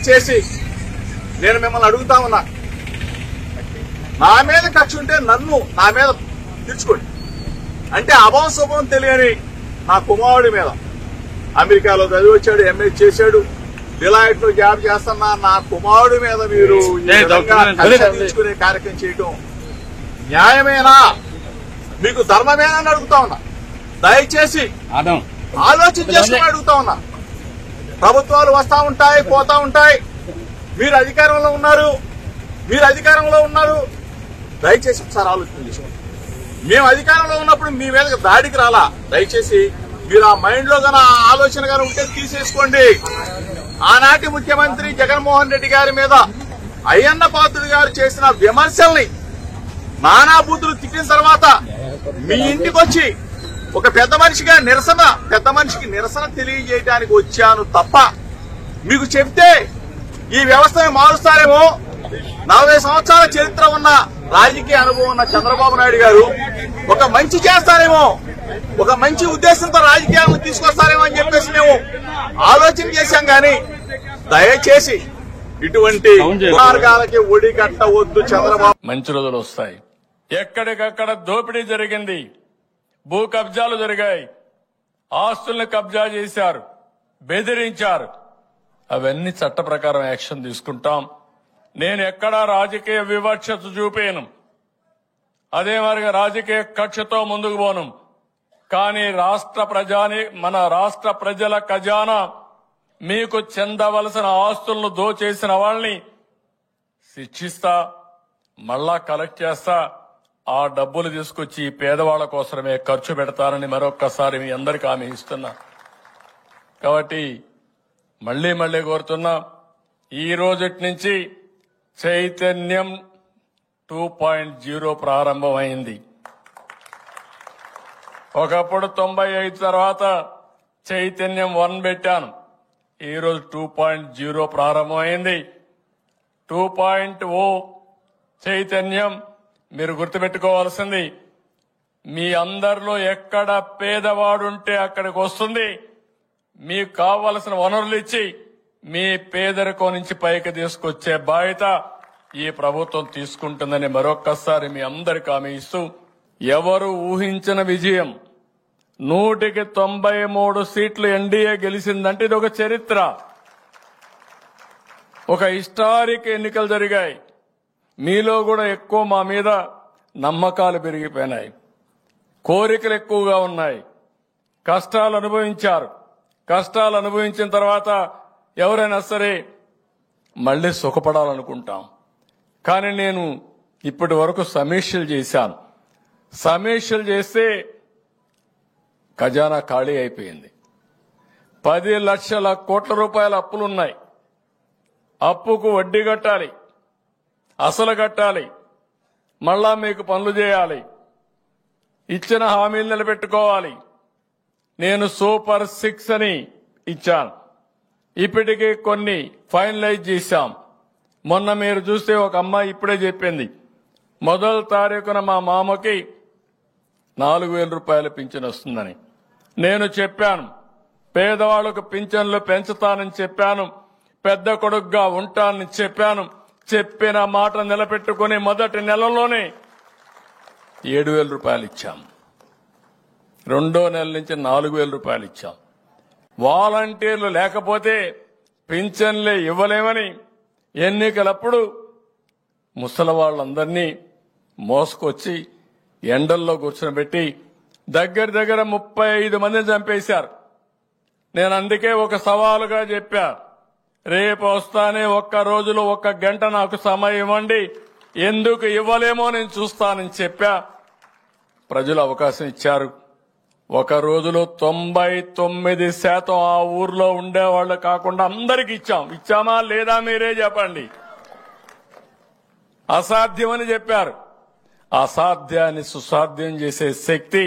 దయచేసి నేను మిమ్మల్ని అడుగుతా ఉన్నా, నా మీద కక్ష ఉంటే నా మీద తీర్చుకోండి. అంటే అభం శుభం తెలియని నా కుమారుడి మీద, అమెరికాలో చదివి వచ్చాడు, ఎంఏ చేశాడు, డిలాయిట్ లో జాబ్ చేస్తున్నా నా కుమారుడి మీద మీరు తీర్చుకునే కార్యక్రమం చేయటం న్యాయమేనా, మీకు ధర్మమేనా అని అడుగుతా ఉన్నా. దయచేసి ఆలోచన చేసుకుని అడుగుతా ఉన్నా. ప్రభుత్వాలు వస్తా ఉంటాయి, పోతా ఉంటాయి, మీరు అధికారంలో ఉన్నారు, దయచేసి ఒకసారి ఆలోచన చేసుకోండి. మేము అధికారంలో ఉన్నప్పుడు మీ మీద దాడికి రాలా. దయచేసి మీరు ఆ మైండ్ లో గానీ ఆ ఆలోచన గానీ ఉంటే తీసేసుకోండి. ఆనాటి ముఖ్యమంత్రి జగన్మోహన్ రెడ్డి గారి మీద అయ్యన్న పాత్రుడు గారు చేసిన విమర్శల్ని నానా బూతులు తిట్టిన తర్వాత మీ ఇంటికి వచ్చి ఒక పెద్ద మనిషికి నిరసన తెలియజేయడానికి వచ్చాను తప్ప మీకు చెప్తే ఈ వ్యవస్థను మారుస్తారేమో, 40 సంవత్సరాల చరిత్ర ఉన్న రాజకీయ అనుభవం ఉన్న చంద్రబాబు నాయుడు గారు ఒక మంచి చేస్తారేమో, ఒక మంచి ఉద్దేశంతో రాజకీయాలను తీసుకొస్తారేమో అని చెప్పేసి మేము ఆలోచన చేశాం. కానీ దయచేసి ఇటువంటి మార్గాలకి ఒడి కట్టవద్దు చంద్రబాబు. మంచి రోజులు వస్తాయి. ఎక్కడికక్కడ దోపిడీ జరిగింది, భూ కబ్జాలు జరిగాయి, ఆస్తుల్ని కబ్జా చేశారు, బెదిరించారు. అవన్నీ చట్ట ప్రకారం యాక్షన్ తీసుకుంటాం. నేను ఎక్కడా రాజకీయ వివక్షత చూపేను, అదే మరిగా రాజకీయ కక్షతో ముందుకు పోను. కానీ మన రాష్ట్ర ప్రజల ఖజానా మీకు చెందవలసిన ఆస్తులను దోచేసిన వాళ్ళని శిక్షిస్తా, మళ్ళా కలెక్ట్ చేస్తా. ఆ డబ్బులు తీసుకొచ్చి పేదవాళ్ల కోసమే ఖర్చు పెడతానని మరొక్కసారి మీ అందరికీ హామీ ఇస్తున్నా. కాబట్టి మళ్లీ కోరుతున్నా, ఈ రోజటి నుంచి చైతన్యం 2.0 ప్రారంభమైంది. ఒకప్పుడు 95 తర్వాత చైతన్యం 1 పెట్టాను. ఈరోజు 2.0 ప్రారంభమైంది. 2.0 చైతన్యం మీరు గుర్తుపెట్టుకోవాల్సింది, మీ అందరిలో ఎక్కడ పేదవాడుంటే అక్కడికి వస్తుంది. మీకు కావలసిన వనరులు ఇచ్చి మీ పేదరికం నుంచి పైకి తీసుకొచ్చే బాధ్యత ఈ ప్రభుత్వం తీసుకుంటుందని మరొక్కసారి మీ అందరికీ హామీ ఇస్తూ, ఎవరు ఊహించిన విజయం 193 సీట్లు ఎన్డీఏ గెలిచిందంటే ఇది ఒక చరిత్ర, ఒక హిస్టారిక్ ఎన్నికలు జరిగాయి. మీలో కూడా ఎక్కువ మా మీద నమ్మకాలు పెరిగిపోయినాయి, కోరికలు ఎక్కువగా ఉన్నాయి, కష్టాలు అనుభవించారు. కష్టాలు అనుభవించిన తర్వాత ఎవరైనా సరే మళ్లీ సుఖపడాలనుకుంటాం. కానీ నేను ఇప్పటి వరకు సమీక్షలు చేశాను. సమీక్షలు చేస్తే ఖజానా ఖాళీ అయిపోయింది. 10 లక్షల కోట్ల రూపాయల అప్పులున్నాయి. అప్పుకు వడ్డీ కట్టాలి, అసలు కట్టాలి, మళ్ళా మీకు పనులు చేయాలి, ఇచ్చిన హామీలు నిలబెట్టుకోవాలి. నేను సూపర్ 6 అని ఇచ్చాను. ఇప్పటికే కొన్ని ఫైనలైజ్ చేశాం. మొన్న మీరు చూస్తే ఒక అమ్మాయి ఇప్పుడే చెప్పింది, 1వ తారీఖున మా మామకి 4,000 రూపాయల పింఛన్ వస్తుందని. నేను చెప్పాను, పేదవాళ్లకు పింఛన్లు పెంచుతానని చెప్పాను, పెద్ద కొడుకుగా ఉంటానని చెప్పాను. చెప్పిన మాట నిలబెట్టుకుని మొదటి నెలలోనే 7,000 రూపాయలు ఇచ్చాం. 2వ నెల నుంచి 4,000 రూపాయలు ఇచ్చాం. వాలంటీర్లు లేకపోతే పింఛన్లే ఇవ్వలేమని ఎన్నికలప్పుడు ముసలి వాళ్ళందరినీ మోసుకొచ్చి ఎండల్లో కూర్చోబెట్టి దగ్గర 35 మందిని చంపేశారు. నేను అందుకే ఒక సవాలుగా చెప్పా, రేపు వస్తానే ఒక్క రోజులో 1 గంట నాకు సమయం ఇవ్వండి, ఎందుకు ఇవ్వలేమో నేను చూస్తానని చెప్పా. ప్రజలు అవకాశం ఇచ్చారు. ఒక రోజులో 99% ఆ ఊర్లో ఉండేవాళ్లు కాకుండా అందరికి ఇచ్చాం. ఇచ్చామా లేదా మీరే చెప్పండి. అసాధ్యమని చెప్పారు. అసాధ్యాన్ని సుసాధ్యం చేసే శక్తి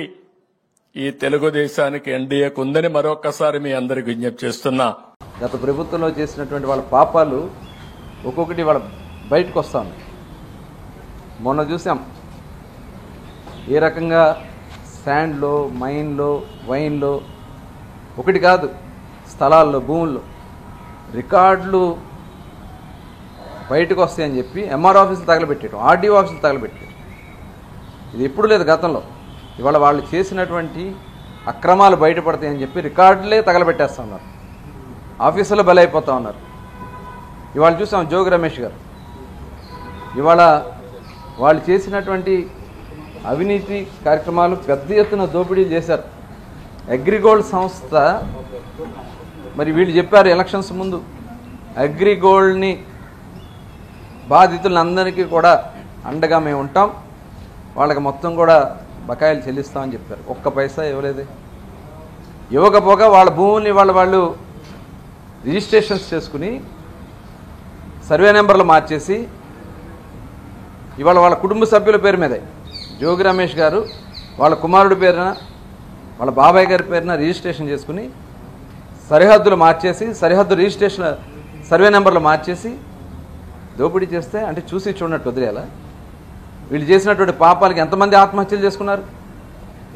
ఈ తెలుగుదేశానికి ఎన్డీఏకు ఉందని మరొకసారి మీ అందరికి విజ్ఞప్తి చేస్తున్నా. గత ప్రభుత్వంలో చేసినటువంటి వాళ్ళ పాపాలు ఒక్కొక్కటి వాళ్ళ బయటకు వస్తాను. మొన్న చూసాం ఏ రకంగా శాండ్లో, మైన్లో, వైన్లో, ఒకటి కాదు స్థలాల్లో, భూముల్లో రికార్డులు బయటకు వస్తాయని చెప్పి ఎంఆర్ ఆఫీసులు తగలబెట్టేయడం, ఆర్డీఓ ఆఫీసులు తగలబెట్టేయడం. ఇది ఎప్పుడు లేదు గతంలో. ఇవాళ వాళ్ళు చేసినటువంటి అక్రమాలు బయటపడతాయని చెప్పి రికార్డులే తగలబెట్టేస్తూ ఉన్నారు, ఆఫీసులో బలైపోతూ ఉన్నారు. ఇవాళ చూసాం జోగి రమేష్ గారు, ఇవాళ వాళ్ళు చేసినటువంటి అవినీతి కార్యక్రమాలు పెద్ద ఎత్తున దోపిడీలు చేశారు. అగ్రిగోల్డ్ సంస్థ, మరి వీళ్ళు చెప్పారు ఎలక్షన్స్ ముందు అగ్రిగోల్డ్ని బాధితులందరికీ కూడా అండగా మేము ఉంటాం, వాళ్ళకి మొత్తం కూడా బకాయిలు చెల్లిస్తామని చెప్పారు. ఒక్క పైసా ఇవ్వలేదే. ఇవ్వకపోగా వాళ్ళ భూముల్ని వాళ్ళు రిజిస్ట్రేషన్స్ చేసుకుని సర్వే నెంబర్లు మార్చేసి ఇవాళ వాళ్ళ కుటుంబ సభ్యుల పేరు మీదే జోగి రమేష్ గారు వాళ్ళ కుమారుడి పేరున, వాళ్ళ బాబాయ్ గారి పేరున రిజిస్ట్రేషన్ చేసుకుని సరిహద్దులు మార్చేసి, సరిహద్దు రిజిస్ట్రేషన్ సర్వే నెంబర్లు మార్చేసి దోపిడీ చేస్తే అంటే చూసి చూడనట్టు వదిలేయాలా? వీళ్ళు చేసినటువంటి పాపాలకి ఎంతమంది ఆత్మహత్యలు చేసుకున్నారు?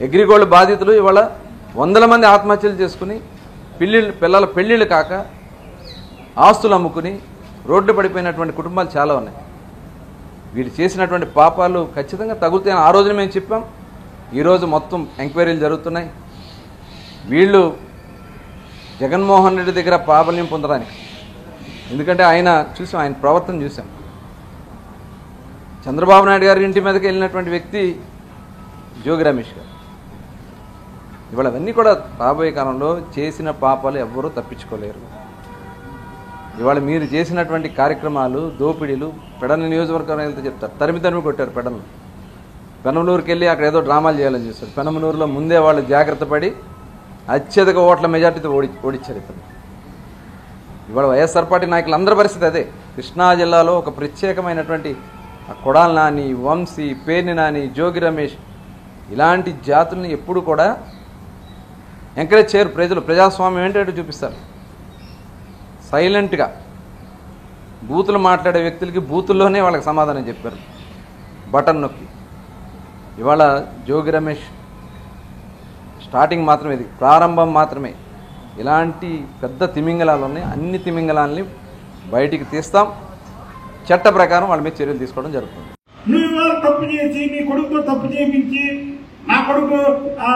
అగ్రిగోల్డ్ బాధితులు ఇవాళ 100 మంది ఆత్మహత్యలు చేసుకుని పిల్లల పెళ్ళిళ్ళు కాక ఆస్తులు అమ్ముకుని రోడ్డు పడిపోయినటువంటి కుటుంబాలు చాలా ఉన్నాయి. వీళ్ళు చేసినటువంటి పాపాలు ఖచ్చితంగా తగులుతాయని ఆ రోజున మేము చెప్పాం. ఈరోజు మొత్తం ఎంక్వైరీలు జరుగుతున్నాయి. వీళ్ళు జగన్మోహన్ రెడ్డి దగ్గర ప్రాబల్యం పొందడానికి, ఎందుకంటే ఆయన చూసాం, ఆయన ప్రవర్తన చూసాం. చంద్రబాబు నాయుడు గారి ఇంటి మీదకి వెళ్ళినటువంటి వ్యక్తి జోగి రమేష్ గారు. ఇవాళ అవన్నీ కూడా రాబోయే కాలంలో చేసిన పాపాలు ఎవ్వరూ తప్పించుకోలేరు. ఇవాళ మీరు చేసినటువంటి కార్యక్రమాలు, దోపిడీలు పెడన నియోజకవర్గం వెళ్తే చెప్తారు, తరిమి కొట్టారు పెడనలు. పెనమలూరుకి వెళ్ళి అక్కడ ఏదో డ్రామాలు చేయాలని చూస్తారు. పెనమలూరులో ముందే వాళ్ళు జాగ్రత్త పడి అత్యధిక ఓట్ల మెజార్టీతో ఓడించారు ఇతను. ఇవాళ వైఎస్ఆర్ పార్టీ నాయకులందరి పరిస్థితి అదే. కృష్ణా జిల్లాలో ఒక ప్రత్యేకమైనటువంటి కొడాల నాని, వంశీ, పేర్ని నాని, జోగి రమేష్ ఇలాంటి జాతుల్ని ఎప్పుడు కూడా ఎంకరేజ్ చేయరు ప్రజలు. ప్రజాస్వామ్యం ఏంటంటే చూపిస్తారు. సైలెంట్గా బూతులు మాట్లాడే వ్యక్తులకి బూతుల్లోనే వాళ్ళకి సమాధానం చెప్పారు, బటన్ నొక్కి. ఇవాళ జోగి రమేష్ స్టార్టింగ్ మాత్రమే, ఇది ప్రారంభం మాత్రమే. ఇలాంటి పెద్ద తిమింగలాలు ఉన్నాయి. అన్ని తిమింగలాల్ని బయటికి తీస్తాం. చట్ట ప్రకారం వాళ్ళ మీద చర్యలు తీసుకోవడం జరుగుతుంది. నువ్వు తప్పు చేసి నీ కొడుకుతో తప్పు చేయించి నా కొడుకు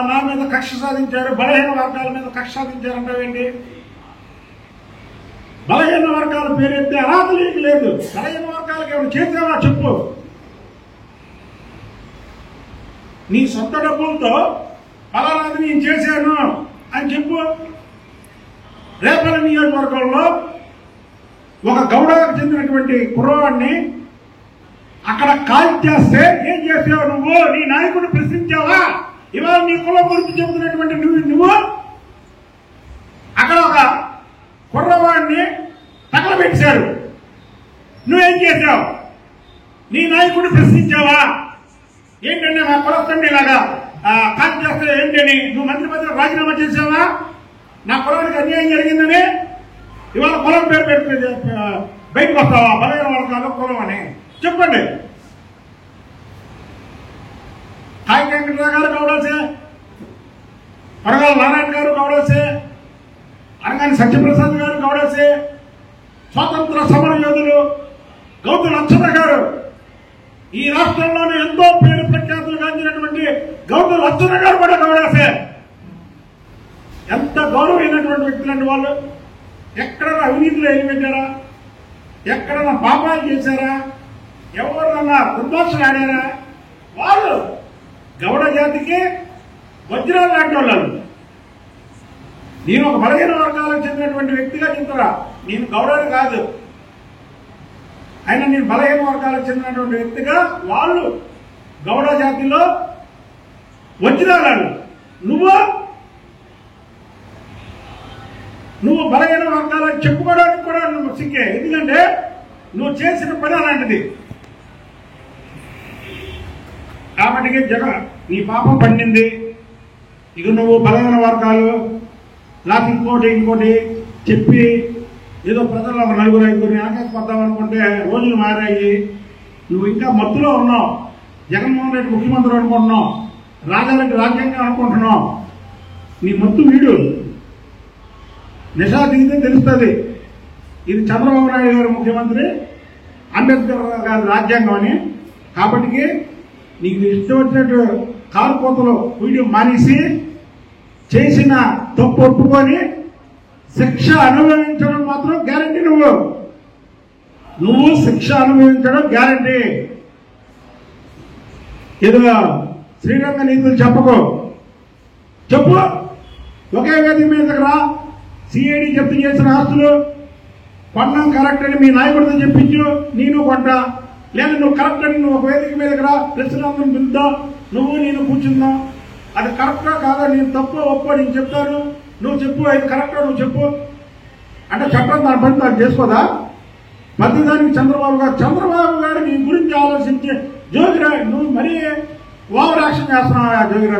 నా మీద కక్ష సాధించారు, బలహీన వర్గాల మీద కక్ష సాధించారంటావేంటి? బలహీన వర్గాల పేరు ఎత్తే అర్హత లేదు. బలహీన వర్గాలకు ఏమైనా చేసావా చెప్పు. నీ సొంత డబ్బులతో ఫలానాది నేను చేశాను అని చెప్పు. రేపల్లి నియోజకవర్గంలో ఒక గౌడకు చెందినటువంటి కుర్రవాడిని అక్కడ కాల్ చేస్తే ఏం చేసావు నువ్వు? నీ నాయకుడిని ప్రశ్నించావా? ఇవాళ నీ కులం గురించి చెబుతున్నటువంటి నువ్వు అక్కడ ఒక కుర్రవాడిని తగలబెట్టారు. నువ్వేం చేశావు? నీ నాయకుడిని ప్రశ్నించావా? ఏంటంటే మా కులస్తండి ఇలాగా కాల్ చేస్తే ఏంటని నువ్వు మంత్రి పదవి రాజీనామా చేసావా? నా కులానికి అన్యాయం జరిగిందని ఇవాళ కులం పేరు పెట్టి బయటకు వస్తావా? బలహీన వర్గాలు కులం అని చెప్పండి. కాయ వెంకటరావు గారు గౌడసే, పరగాల నారాయణ గారు గౌడసే, అనగాని సత్యప్రసాద్ గారు గౌడసే, స్వాతంత్ర సమర యోధులు గౌతు లక్షణ గారు, ఈ రాష్ట్రంలోనే ఎంతో పేరు ప్రఖ్యాతులు గాంచినటువంటి గౌతు లక్షణ గారు కూడా గౌడసే. ఎంత గౌరవమైనటువంటి వ్యక్తులండి వాళ్ళు. ఎక్కడన్నా అవినీతిలో ఎలిపెట్టారా? ఎక్కడన్నా పాపాలు చేశారా? ఎవరన్నా దుర్భాషలు ఆడారా? వాళ్ళు గౌడ జాతికి వజ్రాలు లాంటి వాళ్ళు. నేను ఒక బలహీన వర్గాలకు చెందినటువంటి వ్యక్తిగా చెప్తారా, నేను గౌడని కాదు, అయినా నేను బలహీన వర్గాలకు చెందినటువంటి వ్యక్తిగా వాళ్ళు గౌడ జాతిలో వజ్రాలు. నువ్వు బలహీన వర్గాలకు చెప్పుకోవడానికి కూడా నువ్వు సిక్కే. ఎందుకంటే నువ్వు చేసిన పని అలాంటిది. కాబట్టి జగన్ నీ పాపం పండింది. ఇక నువ్వు బలహీన వర్గాలు లేకపోతే ఇంకోటి చెప్పి ఏదో ప్రజల్లో నలుగురు ఐదుగురిని ఆకాశపడతాం అనుకుంటే రోజులు మారాయి. నువ్వు ఇంకా మత్తులో ఉన్నావు. జగన్మోహన్ రెడ్డి ముఖ్యమంత్రి అనుకుంటున్నావు, రాజారెడ్డి రాజ్యాంగం అనుకుంటున్నావు. నీ మత్తు వీడు నిషా దిగితే తెలుస్తుంది ఇది చంద్రబాబు నాయుడు గారు ముఖ్యమంత్రి, అంబేద్కర్ గారి రాజ్యాంగం అని. కాబట్టి నీకు ఇష్టం వచ్చినట్టు కారు కోతలు వీడియో మానేసి చేసిన తప్పు ఒప్పుకొని శిక్ష అనుభవించడం మాత్రం గ్యారంటీ. నువ్వు శిక్ష అనుభవించడం గ్యారంటీ. ఏదో శ్రీరంగ నీతులు చెప్పకు, చెప్పు. ఒకే వేదిక మీదకి రా. సిఐడి జప్తు చేసిన ఆస్తులు కొన్నాం కరెక్ట్ అని మీ నాయకుడితో చెప్పించు, నేను కొంటా. లేదా నువ్వు కరెక్ట్ అని నువ్వు ఒక వేదిక మీదకి రా, ప్రెసిడెంట్ పిలుద్దాం, నువ్వు నేను కూర్చుందాం. అది కరెక్టా కాదా, నేను తప్పు ఒప్పో నేను చెప్తాను, నువ్వు చెప్పు. అది కరెక్టా నువ్వు చెప్పు అంటే చట్టం దాని పని దాన్ని చేసుకోదా? ప్రతిదానికి చంద్రబాబు గారు నీ గురించి ఆలోచించి జోగిరా నువ్వు మరీ ఓవర్ యాక్షన్ చేస్తున్నావు. జోగిరా